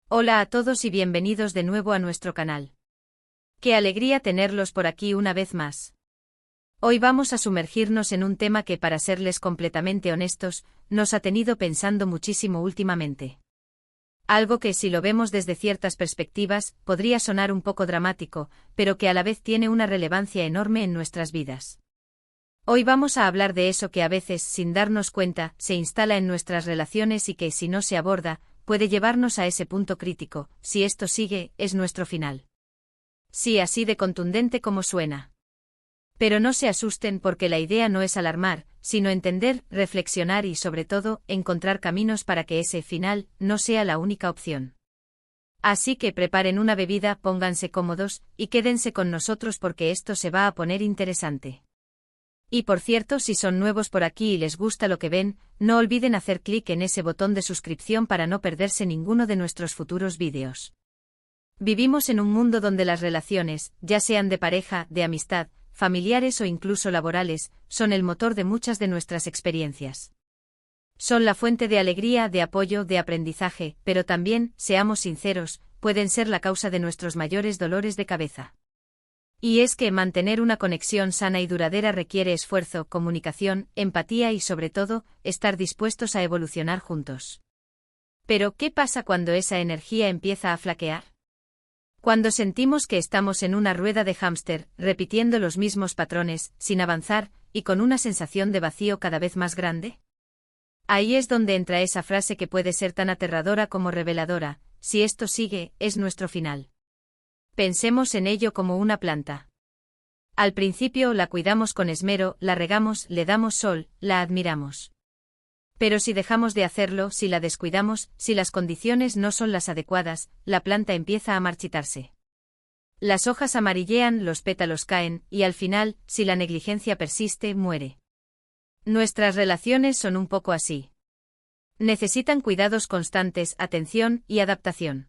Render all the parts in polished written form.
Hola a todos y bienvenidos de nuevo a nuestro canal. Qué alegría tenerlos por aquí una vez más. Hoy vamos a sumergirnos en un tema que, para serles completamente honestos, nos ha tenido pensando muchísimo últimamente. Algo que, si lo vemos desde ciertas perspectivas, podría sonar un poco dramático, pero que a la vez tiene una relevancia enorme en nuestras vidas. Hoy vamos a hablar de eso que a veces, sin darnos cuenta, se instala en nuestras relaciones y que, si no se aborda, puede llevarnos a ese punto crítico. Si esto sigue, es nuestro final. Sí, así de contundente como suena. Pero no se asusten, porque la idea no es alarmar, sino entender, reflexionar y, sobre todo, encontrar caminos para que ese final no sea la única opción. Así que preparen una bebida, pónganse cómodos, y quédense con nosotros porque esto se va a poner interesante. Y por cierto, si son nuevos por aquí y les gusta lo que ven, no olviden hacer clic en ese botón de suscripción para no perderse ninguno de nuestros futuros vídeos. Vivimos en un mundo donde las relaciones, ya sean de pareja, de amistad, familiares o incluso laborales, son el motor de muchas de nuestras experiencias. Son la fuente de alegría, de apoyo, de aprendizaje, pero también, seamos sinceros, pueden ser la causa de nuestros mayores dolores de cabeza. Y es que mantener una conexión sana y duradera requiere esfuerzo, comunicación, empatía y, sobre todo, estar dispuestos a evolucionar juntos. Pero, ¿qué pasa cuando esa energía empieza a flaquear? Cuando sentimos que estamos en una rueda de hámster, repitiendo los mismos patrones, sin avanzar, y con una sensación de vacío cada vez más grande. Ahí es donde entra esa frase que puede ser tan aterradora como reveladora: si esto sigue, es nuestro final. Pensemos en ello como una planta. Al principio la cuidamos con esmero, la regamos, le damos sol, la admiramos. Pero si dejamos de hacerlo, si la descuidamos, si las condiciones no son las adecuadas, la planta empieza a marchitarse. Las hojas amarillean, los pétalos caen, y al final, si la negligencia persiste, muere. Nuestras relaciones son un poco así. Necesitan cuidados constantes, atención y adaptación.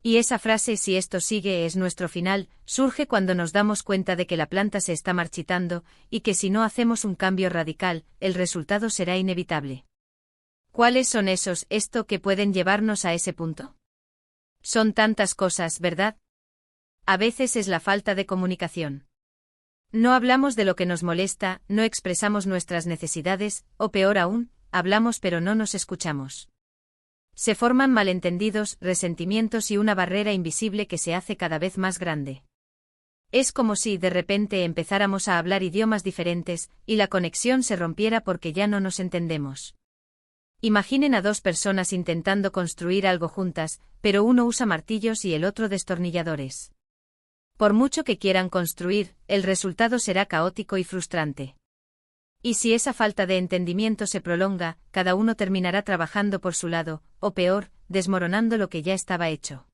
Y esa frase, si esto sigue, es nuestro final, surge cuando nos damos cuenta de que la planta se está marchitando, y que si no hacemos un cambio radical, el resultado será inevitable. ¿Cuáles son esto que pueden llevarnos a ese punto? Son tantas cosas, ¿verdad? A veces es la falta de comunicación. No hablamos de lo que nos molesta, no expresamos nuestras necesidades, o peor aún, hablamos pero no nos escuchamos. Se forman malentendidos, resentimientos y una barrera invisible que se hace cada vez más grande. Es como si de repente empezáramos a hablar idiomas diferentes, y la conexión se rompiera porque ya no nos entendemos. Imaginen a dos personas intentando construir algo juntas, pero uno usa martillos y el otro destornilladores. Por mucho que quieran construir, el resultado será caótico y frustrante. Y si esa falta de entendimiento se prolonga, cada uno terminará trabajando por su lado, o peor, desmoronando lo que ya estaba hecho.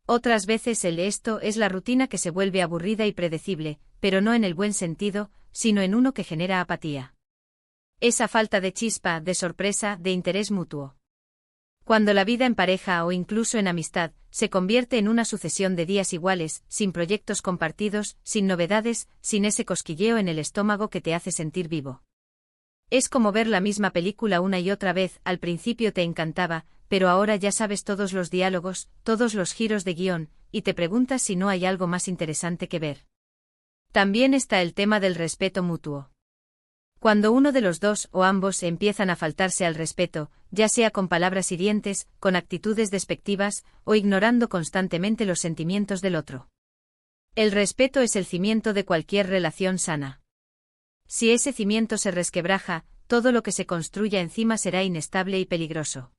Otras veces esto es la rutina que se vuelve aburrida y predecible, pero no en el buen sentido, sino en uno que genera apatía. Esa falta de chispa, de sorpresa, de interés mutuo. Cuando la vida en pareja o incluso en amistad se convierte en una sucesión de días iguales, sin proyectos compartidos, sin novedades, sin ese cosquilleo en el estómago que te hace sentir vivo. Es como ver la misma película una y otra vez. Al principio te encantaba, pero ahora ya sabes todos los diálogos, todos los giros de guión, y te preguntas si no hay algo más interesante que ver. También está el tema del respeto mutuo. Cuando uno de los dos o ambos empiezan a faltarse al respeto, ya sea con palabras hirientes, con actitudes despectivas, o ignorando constantemente los sentimientos del otro. El respeto es el cimiento de cualquier relación sana. Si ese cimiento se resquebraja, todo lo que se construya encima será inestable y peligroso.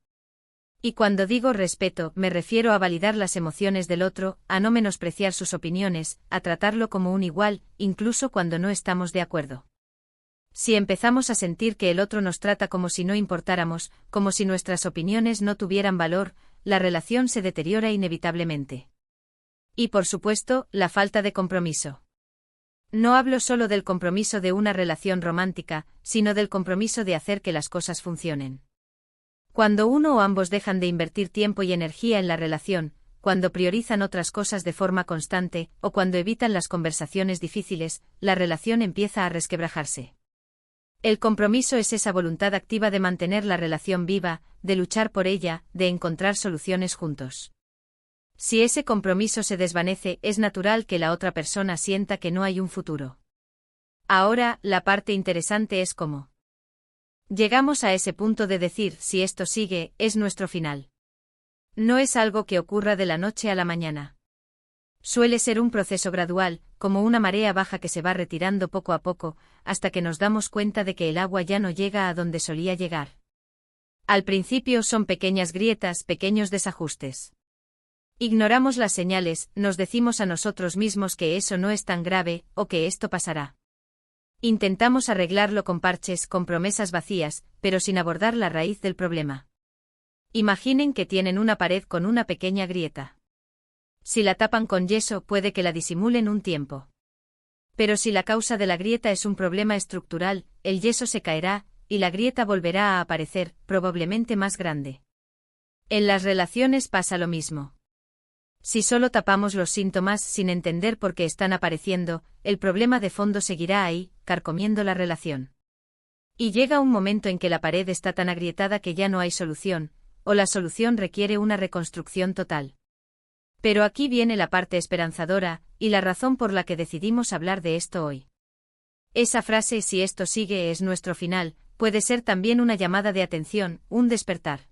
Y cuando digo respeto, me refiero a validar las emociones del otro, a no menospreciar sus opiniones, a tratarlo como un igual, incluso cuando no estamos de acuerdo. Si empezamos a sentir que el otro nos trata como si no importáramos, como si nuestras opiniones no tuvieran valor, la relación se deteriora inevitablemente. Y por supuesto, la falta de compromiso. No hablo solo del compromiso de una relación romántica, sino del compromiso de hacer que las cosas funcionen. Cuando uno o ambos dejan de invertir tiempo y energía en la relación, cuando priorizan otras cosas de forma constante, o cuando evitan las conversaciones difíciles, la relación empieza a resquebrajarse. El compromiso es esa voluntad activa de mantener la relación viva, de luchar por ella, de encontrar soluciones juntos. Si ese compromiso se desvanece, es natural que la otra persona sienta que no hay un futuro. Ahora, la parte interesante es cómo llegamos a ese punto de decir si esto sigue, es nuestro final. No es algo que ocurra de la noche a la mañana. Suele ser un proceso gradual, como una marea baja que se va retirando poco a poco, hasta que nos damos cuenta de que el agua ya no llega a donde solía llegar. Al principio son pequeñas grietas, pequeños desajustes. Ignoramos las señales, nos decimos a nosotros mismos que eso no es tan grave, o que esto pasará. Intentamos arreglarlo con parches, con promesas vacías, pero sin abordar la raíz del problema. Imaginen que tienen una pared con una pequeña grieta. Si la tapan con yeso, puede que la disimulen un tiempo. Pero si la causa de la grieta es un problema estructural, el yeso se caerá, y la grieta volverá a aparecer, probablemente más grande. En las relaciones pasa lo mismo. Si solo tapamos los síntomas sin entender por qué están apareciendo, el problema de fondo seguirá ahí, carcomiendo la relación. Y llega un momento en que la pared está tan agrietada que ya no hay solución, o la solución requiere una reconstrucción total. Pero aquí viene la parte esperanzadora, y la razón por la que decidimos hablar de esto hoy. Esa frase "si esto sigue es nuestro final", puede ser también una llamada de atención, un despertar.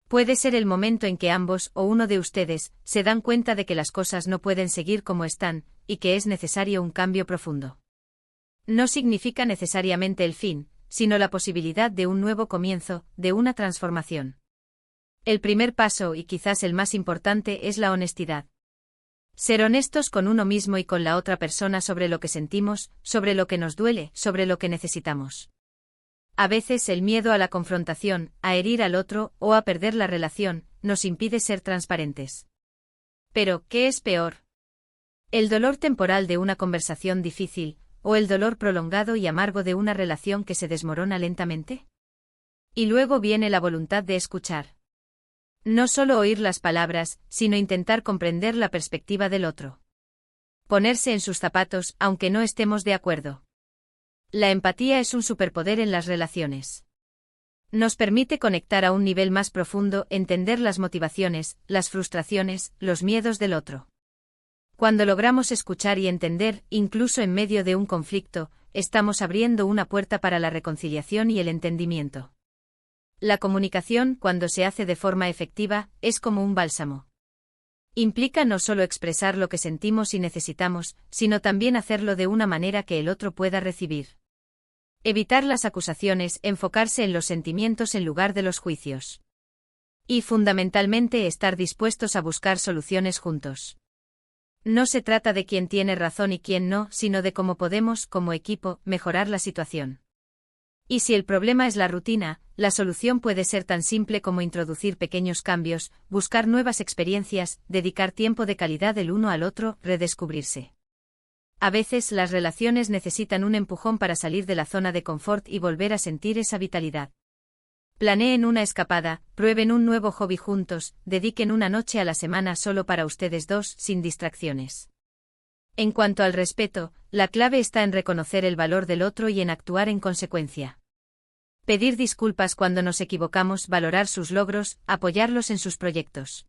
Puede ser el momento en que ambos, o uno de ustedes, se dan cuenta de que las cosas no pueden seguir como están, y que es necesario un cambio profundo. No significa necesariamente el fin, sino la posibilidad de un nuevo comienzo, de una transformación. El primer paso, y quizás el más importante, es la honestidad. Ser honestos con uno mismo y con la otra persona sobre lo que sentimos, sobre lo que nos duele, sobre lo que necesitamos. A veces el miedo a la confrontación, a herir al otro, o a perder la relación, nos impide ser transparentes. Pero, ¿qué es peor? ¿El dolor temporal de una conversación difícil, o el dolor prolongado y amargo de una relación que se desmorona lentamente? Y luego viene la voluntad de escuchar. No solo oír las palabras, sino intentar comprender la perspectiva del otro. Ponerse en sus zapatos, aunque no estemos de acuerdo. La empatía es un superpoder en las relaciones. Nos permite conectar a un nivel más profundo, entender las motivaciones, las frustraciones, los miedos del otro. Cuando logramos escuchar y entender, incluso en medio de un conflicto, estamos abriendo una puerta para la reconciliación y el entendimiento. La comunicación, cuando se hace de forma efectiva, es como un bálsamo. Implica no solo expresar lo que sentimos y necesitamos, sino también hacerlo de una manera que el otro pueda recibir. Evitar las acusaciones, enfocarse en los sentimientos en lugar de los juicios. Y fundamentalmente estar dispuestos a buscar soluciones juntos. No se trata de quién tiene razón y quién no, sino de cómo podemos, como equipo, mejorar la situación. Y si el problema es la rutina, la solución puede ser tan simple como introducir pequeños cambios, buscar nuevas experiencias, dedicar tiempo de calidad el uno al otro, redescubrirse. A veces las relaciones necesitan un empujón para salir de la zona de confort y volver a sentir esa vitalidad. Planeen una escapada, prueben un nuevo hobby juntos, dediquen una noche a la semana solo para ustedes dos, sin distracciones. En cuanto al respeto, la clave está en reconocer el valor del otro y en actuar en consecuencia. Pedir disculpas cuando nos equivocamos, valorar sus logros, apoyarlos en sus proyectos.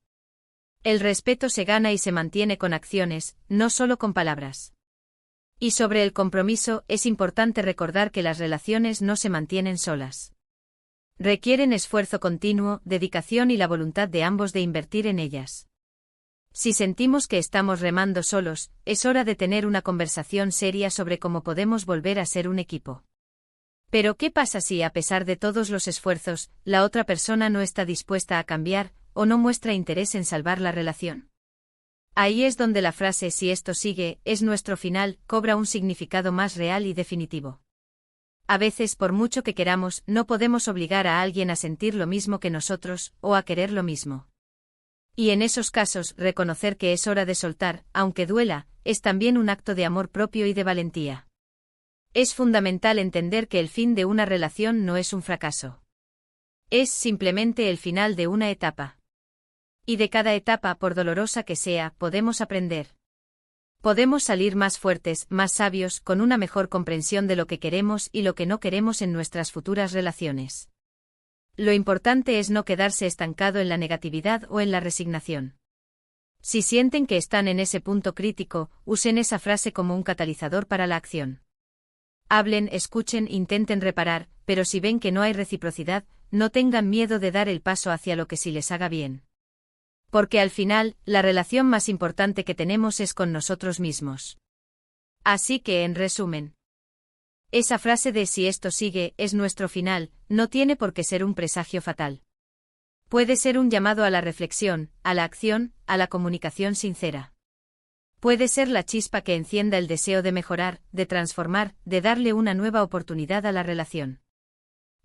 El respeto se gana y se mantiene con acciones, no solo con palabras. Y sobre el compromiso, es importante recordar que las relaciones no se mantienen solas. Requieren esfuerzo continuo, dedicación y la voluntad de ambos de invertir en ellas. Si sentimos que estamos remando solos, es hora de tener una conversación seria sobre cómo podemos volver a ser un equipo. Pero ¿qué pasa si, a pesar de todos los esfuerzos, la otra persona no está dispuesta a cambiar, o no muestra interés en salvar la relación? Ahí es donde la frase "si esto sigue, es nuestro final", cobra un significado más real y definitivo. A veces, por mucho que queramos, no podemos obligar a alguien a sentir lo mismo que nosotros, o a querer lo mismo. Y en esos casos, reconocer que es hora de soltar, aunque duela, es también un acto de amor propio y de valentía. Es fundamental entender que el fin de una relación no es un fracaso. Es simplemente el final de una etapa. Y de cada etapa, por dolorosa que sea, podemos aprender. Podemos salir más fuertes, más sabios, con una mejor comprensión de lo que queremos y lo que no queremos en nuestras futuras relaciones. Lo importante es no quedarse estancado en la negatividad o en la resignación. Si sienten que están en ese punto crítico, usen esa frase como un catalizador para la acción. Hablen, escuchen, intenten reparar, pero si ven que no hay reciprocidad, no tengan miedo de dar el paso hacia lo que sí les haga bien. Porque al final, la relación más importante que tenemos es con nosotros mismos. Así que, en resumen, esa frase de si esto sigue, es nuestro final, no tiene por qué ser un presagio fatal. Puede ser un llamado a la reflexión, a la acción, a la comunicación sincera. Puede ser la chispa que encienda el deseo de mejorar, de transformar, de darle una nueva oportunidad a la relación.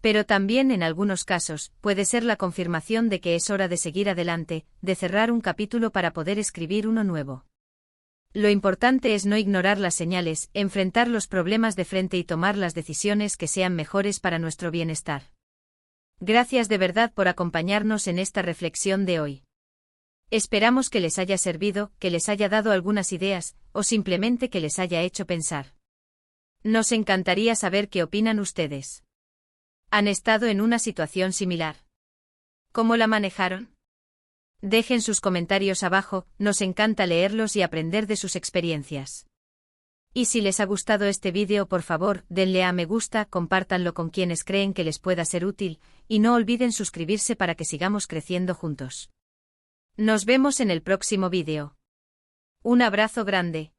Pero también en algunos casos, puede ser la confirmación de que es hora de seguir adelante, de cerrar un capítulo para poder escribir uno nuevo. Lo importante es no ignorar las señales, enfrentar los problemas de frente y tomar las decisiones que sean mejores para nuestro bienestar. Gracias de verdad por acompañarnos en esta reflexión de hoy. Esperamos que les haya servido, que les haya dado algunas ideas, o simplemente que les haya hecho pensar. Nos encantaría saber qué opinan ustedes. ¿Han estado en una situación similar? ¿Cómo la manejaron? Dejen sus comentarios abajo, nos encanta leerlos y aprender de sus experiencias. Y si les ha gustado este vídeo, por favor, denle a me gusta, compártanlo con quienes creen que les pueda ser útil, y no olviden suscribirse para que sigamos creciendo juntos. Nos vemos en el próximo vídeo. Un abrazo grande.